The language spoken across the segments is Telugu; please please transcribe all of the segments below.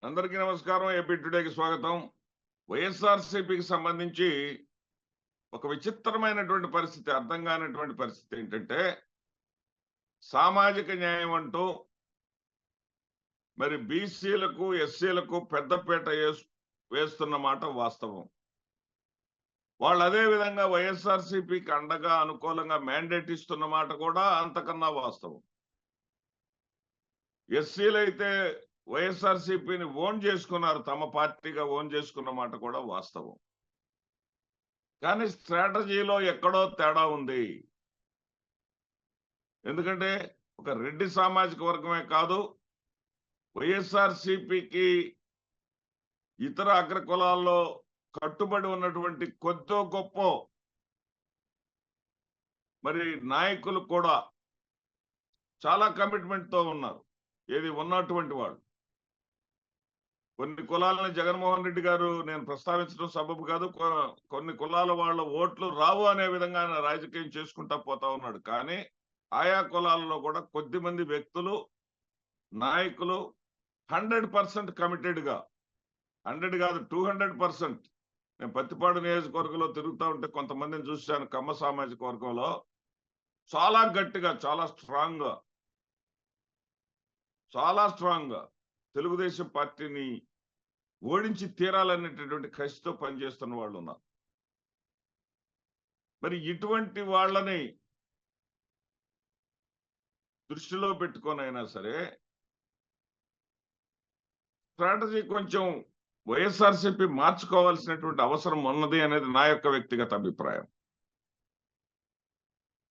అందరికీ నమస్కారం. ఏపీ టుడేకి స్వాగతం. వైఎస్ఆర్సీపీకి సంబంధించి ఒక విచిత్రమైనటువంటి పరిస్థితి, అర్థం కానటువంటి పరిస్థితి ఏంటంటే, సామాజిక న్యాయం అంటూ మరి బీసీలకు, ఎస్సీలకు పెద్దపీట వేస్తున్న మాట వాస్తవం. వాళ్ళు అదే విధంగా వైఎస్ఆర్సీపీకి అండగా, అనుకూలంగా మ్యాండేట్ ఇస్తున్న మాట కూడా అంతకన్నా వాస్తవం. ఎస్సీలైతే వైఎస్ఆర్సీపీని ఓన్ చేసుకున్నారు, తమ పార్టీగా ఓన్ చేసుకున్న మాట కూడా వాస్తవం. కానీ స్ట్రాటజీలో ఎక్కడో తేడా ఉంది. ఎందుకంటే ఒక రెడ్డి సామాజిక వర్గమే కాదు, వైఎస్ఆర్సీపీకి ఇతర అగ్ర కులాల్లో కట్టుబడి ఉన్నటువంటి కొద్దో గొప్ప మరి నాయకులు కూడా చాలా కమిట్మెంట్ తో ఉన్నారు. ఏది ఉన్నటువంటి వాళ్ళు కొన్ని కులాలని జగన్మోహన్ రెడ్డి గారు, నేను ప్రస్తావించడం సబబు కాదు, కొన్ని కులాల వాళ్ళ ఓట్లు రావు అనే విధంగా ఆయన రాజకీయం చేసుకుంటా పోతా ఉన్నాడు. కానీ ఆయా కులాలలో కూడా కొద్ది మంది వ్యక్తులు, నాయకులు 100% కమిటెడ్ గా, 100 కాదు 200%. నేను పత్తిపాడు నియోజకవర్గంలో తిరుగుతూ ఉంటే కొంతమందిని చూశాను. కమ్మ సామాజిక వర్గంలో చాలా గట్టిగా, చాలా స్ట్రాంగ్ గా తెలుగుదేశం పార్టీని ఓడించి తీరాలనేటటువంటి కసితో పనిచేస్తున్న వాళ్ళు ఉన్నారు. మరి ఇటువంటి వాళ్ళని దృష్టిలో పెట్టుకొనైనా సరే స్ట్రాటజీ కొంచెం వైఎస్ఆర్సీపీ మార్చుకోవాల్సినటువంటి అవసరం ఉన్నది అనేది నా యొక్క వ్యక్తిగత అభిప్రాయం.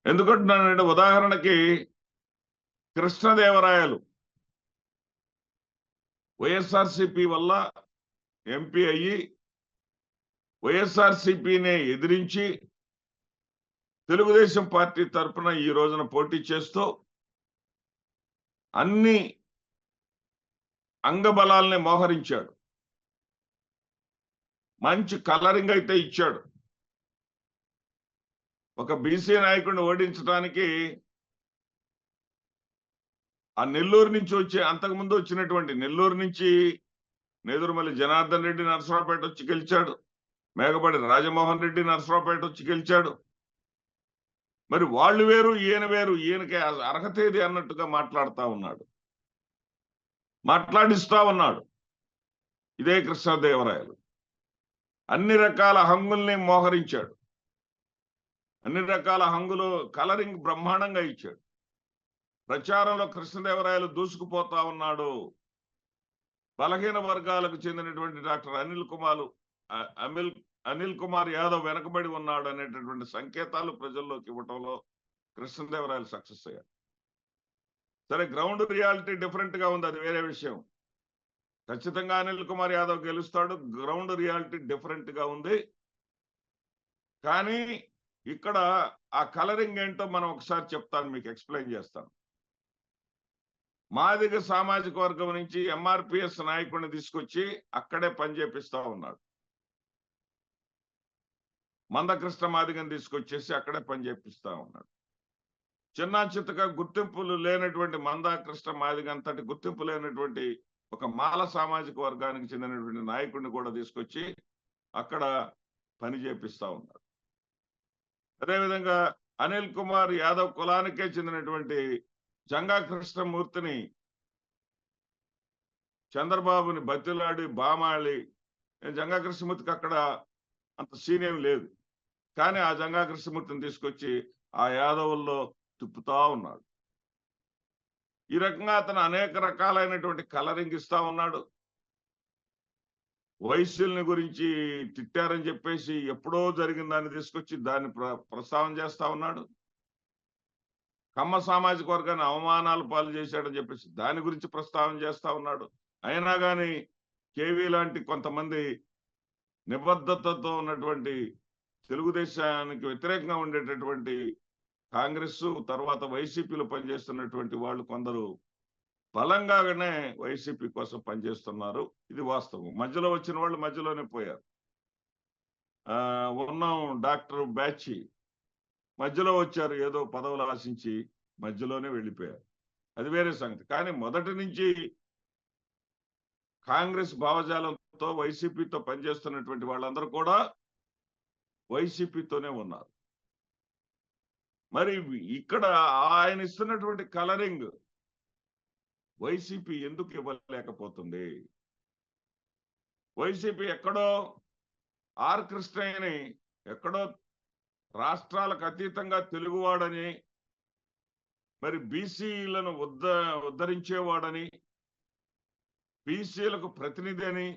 ఎందుకంటున్నానంటే, ఉదాహరణకి కృష్ణదేవరాయలు వైఎస్ఆర్సీపీ వల్ల ఎంపీ అయ్యి వైఎస్ఆర్సీపీని ఎదిరించి తెలుగుదేశం పార్టీ తరఫున ఈ రోజున పోటీ చేస్తూ అన్ని అంగబలాల్ని మోహరించాడు. మంచి కలరింగ్ అయితే ఇచ్చాడు. ఒక బీసీ నాయకుడిని ఓడించడానికి ఆ నెల్లూరు నుంచి వచ్చే, అంతకుముందు వచ్చినటువంటి నెల్లూరు నుంచి నేదురుమల్లి జనార్దన్ రెడ్డి నరసరావుపేట వచ్చి గెలిచాడు. మేఘపాటి రాజమోహన్ రెడ్డి నరసరావుపేట వచ్చి గెలిచాడు. మరి వాళ్ళు వేరు, ఈయన వేరు, ఈయనకి అర్హత ఏది అన్నట్టుగా మాట్లాడిస్తా ఉన్నాడు ఇదే కృష్ణదేవరాయలు. అన్ని రకాల హంగుల్ని మోహరించాడు. అన్ని రకాల హంగులు, కలరింగ్ బ్రహ్మాండంగా ఇచ్చాడు. ప్రచారంలో కృష్ణదేవరాయలు దూసుకుపోతా ఉన్నాడు. బలహీన వర్గాలకు చెందినటువంటి డాక్టర్ అనిల్ కుమార్ యాదవ్ వెనకబడి ఉన్నాడు అనేటటువంటి సంకేతాలు ప్రజల్లోకి ఇవ్వటంలో కృష్ణదేవరాయలు సక్సెస్ అయ్యారు. సరే, గ్రౌండ్ రియాలిటీ డిఫరెంట్ గా ఉంది, అది వేరే విషయం. ఖచ్చితంగా అనిల్ కుమార్ యాదవ్ గెలుస్తాడు. గ్రౌండ్ రియాలిటీ డిఫరెంట్ గా ఉంది. కానీ ఇక్కడ ఆ కలరింగ్ ఏంటో మనం ఒకసారి చెప్తాను, మీకు ఎక్స్ప్లెయిన్ చేస్తాను. మాదిగ సామాజిక వర్గం నుంచి ఎంఆర్పిఎస్ నాయకుడిని తీసుకొచ్చి అక్కడే పనిచేపిస్తా ఉన్నాడు. మందకృష్ణ మాదిగని తీసుకొచ్చేసి అక్కడే పనిచేపిస్తా ఉన్నాడు. చిన్న చిత్తగా గుర్తింపులు లేనటువంటి మందకృష్ణ మాదిగ అంతటి గుర్తింపు లేనటువంటి ఒక మాల సామాజిక వర్గానికి చెందినటువంటి నాయకుడిని కూడా తీసుకొచ్చి అక్కడ పని చేపిస్తా ఉన్నాడు. అదేవిధంగా అనిల్ కుమార్ యాదవ్ కులానికే చెందినటువంటి జంగా కృష్ణమూర్తిని చంద్రబాబుని బతిలాడి బామాళి, జంగా కృష్ణమూర్తికి అక్కడ అంత సీనియం లేదు, కానీ ఆ జంగా కృష్ణమూర్తిని తీసుకొచ్చి ఆ యాదవుల్లో తిప్పుతా ఉన్నాడు. ఈ రకంగా అతను అనేక రకాలైనటువంటి కలరింగ్ ఇస్తా ఉన్నాడు. వైశ్యుల్ని గురించి తిట్టారని చెప్పేసి ఎప్పుడో జరిగిన దాన్ని తీసుకొచ్చి దాన్ని ప్రస్తావన చేస్తా ఉన్నాడు. కమ్మ సామాజిక వర్గాన్ని అవమానాలు పాలు చేశాడని చెప్పేసి దాని గురించి ప్రస్తావన చేస్తా ఉన్నాడు. అయినా కానీ కేవీ లాంటి కొంతమంది నిబద్ధతతో ఉన్నటువంటి, తెలుగుదేశానికి వ్యతిరేకంగా ఉండేటటువంటి కాంగ్రెస్ తర్వాత వైసీపీలో పనిచేస్తున్నటువంటి వాళ్ళు కొందరు బలంగానే వైసీపీ కోసం పనిచేస్తున్నారు. ఇది వాస్తవం. మధ్యలో వచ్చిన వాళ్ళు మధ్యలోనే పోయారు. ఉన్నాం డాక్టర్ బ్యాచి మధ్యలో వచ్చారు, ఏదో పదవులు ఆశించి మధ్యలోనే వెళ్ళిపోయారు, అది వేరే సంగతి. కానీ మొదటి నుంచి కాంగ్రెస్ భావజాలంతో వైసీపీతో పనిచేస్తున్నటువంటి వాళ్ళందరూ కూడా వైసీపీతోనే ఉన్నారు. మరి ఇక్కడ ఆయన ఇస్తున్నటువంటి కలరింగ్ వైసీపీ ఎందుకు ఇవ్వలేకపోతుంది? వైసీపీ ఎక్కడో ఆర్ కృష్ణయ్యని ఎక్కడో రాష్ట్రాలకు అతీతంగా తెలుగువాడని, మరి బీసీలను ఉద్ధరించేవాడని, బీసీలకు ప్రతినిధి అని,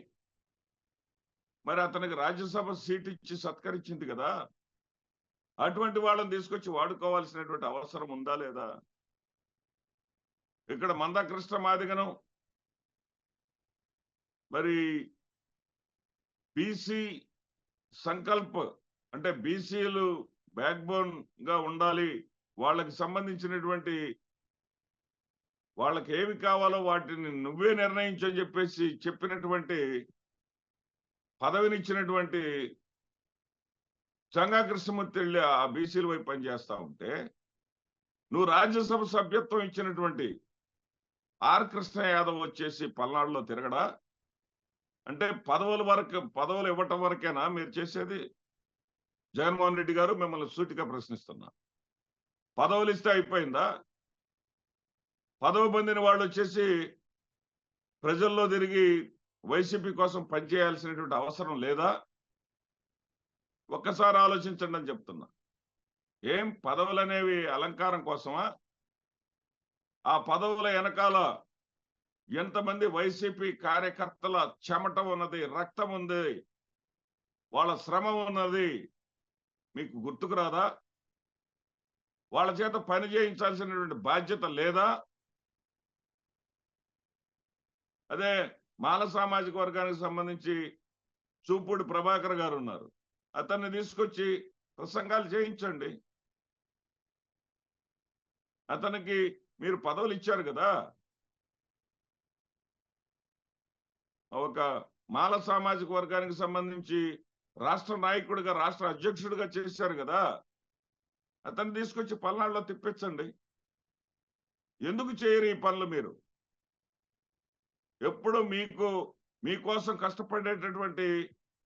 మరి అతనికి రాజ్యసభ సీట్ ఇచ్చి సత్కరించింది కదా. అటువంటి వాళ్ళని తీసుకొచ్చి వాడుకోవాల్సినటువంటి అవసరం ఉందా లేదా? ఇక్కడ మందకృష్ణ మాదిగను మరి బీసీ సంకల్ప్ అంటే బీసీలు బ్యాక్ బోన్ గా ఉండాలి, వాళ్ళకి సంబంధించినటువంటి వాళ్ళకి ఏమి కావాలో వాటిని నువ్వే నిర్ణయించని చెప్పేసి చెప్పినటువంటి పదవినిచ్చినటువంటి చంగా కృష్ణమూర్తి వెళ్ళి ఆ బీసీల వైపు పనిచేస్తా ఉంటే, నువ్వు రాజ్యసభ సభ్యత్వం ఇచ్చినటువంటి ఆర్ కృష్ణ యాదవ్ వచ్చేసి పల్నాడులో తిరగడా? అంటే పదవులు ఇవ్వటం వరకేనా మీరు చేసేది? జగన్మోహన్ రెడ్డి గారు, మిమ్మల్ని సూటిగా ప్రశ్నిస్తున్నా. పదవులు ఇస్తే అయిపోయిందా? పదవి పొందిన వాళ్ళు వచ్చేసి ప్రజల్లో తిరిగి వైసీపీ కోసం పనిచేయాల్సినటువంటి అవసరం లేదా? ఒక్కసారి ఆలోచించండి అని చెప్తున్నా. ఏం పదవులు అనేవి అలంకారం కోసమా? ఆ పదవుల వెనకాల ఎంతమంది వైసీపీ కార్యకర్తల చెమట ఉన్నది, రక్తం ఉంది, వాళ్ళ శ్రమ ఉన్నది మీకు గుర్తుకు రాదా? వాళ్ళ చేత పని చేయించాల్సినటువంటి బాధ్యత లేదా? అదే మాల సామాజిక వర్గానికి సంబంధించి చూపుడు ప్రభాకర్ గారు ఉన్నారు, అతన్ని తీసుకొచ్చి ప్రసంగాలు చేయించండి. అతనికి మీరు పదవులు ఇచ్చారు కదా. ఒక మాల సామాజిక వర్గానికి సంబంధించి రాష్ట్ర నాయకుడిగా, రాష్ట్ర అధ్యక్షుడిగా చేశారు కదా. అతన్ని తీసుకొచ్చి పల్నాడులో తిప్పించండి. ఎందుకు చేయరు ఈ పనులు? మీరు ఎప్పుడు మీకోసం కష్టపడేటటువంటి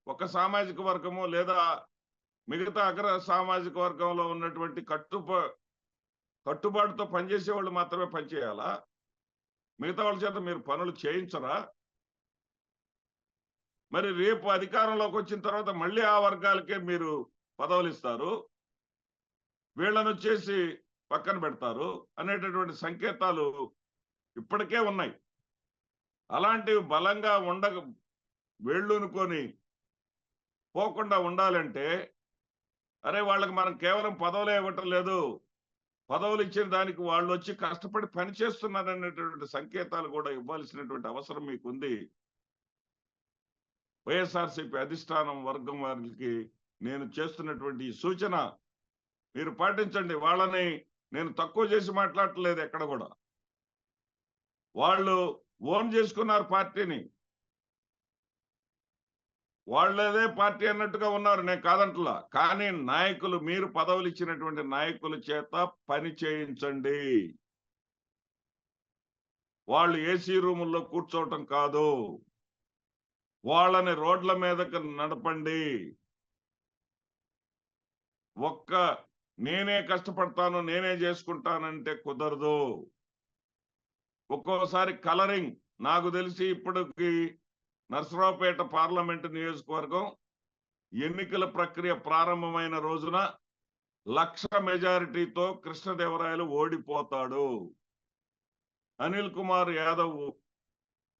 ఒక సామాజిక వర్గము లేదా మిగతా అగ్ర సామాజిక వర్గంలో ఉన్నటువంటి కట్టుబాటుతో పనిచేసే వాళ్ళు మాత్రమే పనిచేయాలా? మిగతా వాళ్ళ చేత మీరు పనులు చేయించరా? మరి రేపు అధికారంలోకి వచ్చిన తర్వాత మళ్ళీ ఆ వర్గాలకే మీరు పదవులు ఇస్తారు, వీళ్ళని వచ్చేసి పక్కన పెడతారు అనేటటువంటి సంకేతాలు ఇప్పటికే ఉన్నాయి. అలాంటివి బలంగా వేళ్ళునుకొని పోకుండా ఉండాలంటే, అరే వాళ్ళకి మనం కేవలం పదవులే ఇవ్వటం లేదు, పదవులు ఇచ్చిన దానికి వాళ్ళు వచ్చి కష్టపడి పని చేస్తున్నారనేటువంటి సంకేతాలు కూడా ఇవ్వాల్సినటువంటి అవసరం మీకుంది. వైఎస్ఆర్సీపీ అధిష్టానం వర్గం వారికి నేను చేస్తున్నటువంటి ఈ సూచన మీరు పాటించండి. వాళ్ళని నేను తక్కువ చేసి మాట్లాడట్లేదు ఎక్కడ కూడా. వాళ్ళు ఓన్ చేసుకున్నారు పార్టీని, వాళ్ళదే పార్టీ అన్నట్టుగా ఉన్నారు, నేను కాదంటలా. కానీ నాయకులు, మీరు పదవులు ఇచ్చినటువంటి నాయకుల చేత పని చేయించండి. వాళ్ళు ఏసీ రూముల్లో కూర్చోవటం కాదు, వాళ్ళని రోడ్ల మీదకి నడపండి. నేనే కష్టపడతాను, నేనే చేసుకుంటానంటే కుదరదు. ఒక్కోసారి కలరింగ్, నాకు తెలిసి ఇప్పటికి నర్సరావుపేట పార్లమెంటు నియోజకవర్గం ఎన్నికల ప్రక్రియ ప్రారంభమైన రోజున 1,00,000 మెజారిటీతో కృష్ణదేవరాయలు ఓడిపోతాడు, అనిల్ కుమార్ యాదవ్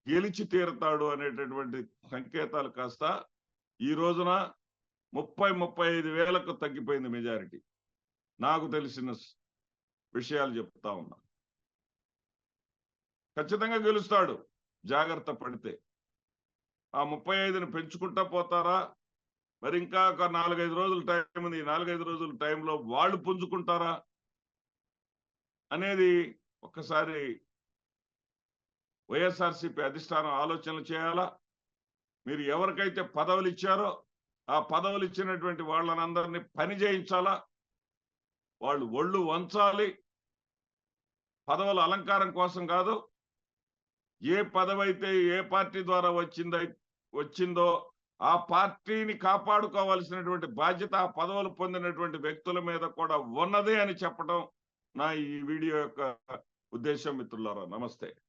గెలిచి తీరుతాడు అనేటటువంటి సంకేతాలు కాస్త ఈ రోజున 30-35 వేలకు తగ్గిపోయింది మెజారిటీ. నాకు తెలిసిన విషయాలు చెప్తా ఉన్నా. ఖచ్చితంగా గెలుస్తాడు జాగ్రత్త పడితే. ఆ 35ని పెంచుకుంటా పోతారా? మరి ఇంకా ఒక 4-5 రోజులు టైం ఉంది. 4-5 రోజుల టైంలో వాళ్ళు పుంజుకుంటారా అనేది ఒక్కసారి వైఎస్ఆర్సీపీ అధిష్టానం ఆలోచనలు చేయాలా. మీరు ఎవరికైతే పదవులు ఇచ్చారో ఆ పదవులు ఇచ్చినటువంటి వాళ్ళనందరినీ పని చేయించాలా. వాళ్ళు ఒళ్ళు వంచాలి. పదవుల అలంకారం కోసం కాదు, ఏ పదవైతే ఏ పార్టీ ద్వారా వచ్చిందో ఆ పార్టీని కాపాడుకోవాల్సినటువంటి బాధ్యత ఆ పదవులు పొందినటువంటి వ్యక్తుల మీద కూడా ఉన్నదే అని చెప్పడం నా ఈ వీడియో యొక్క ఉద్దేశం. మిత్రులారా, నమస్తే.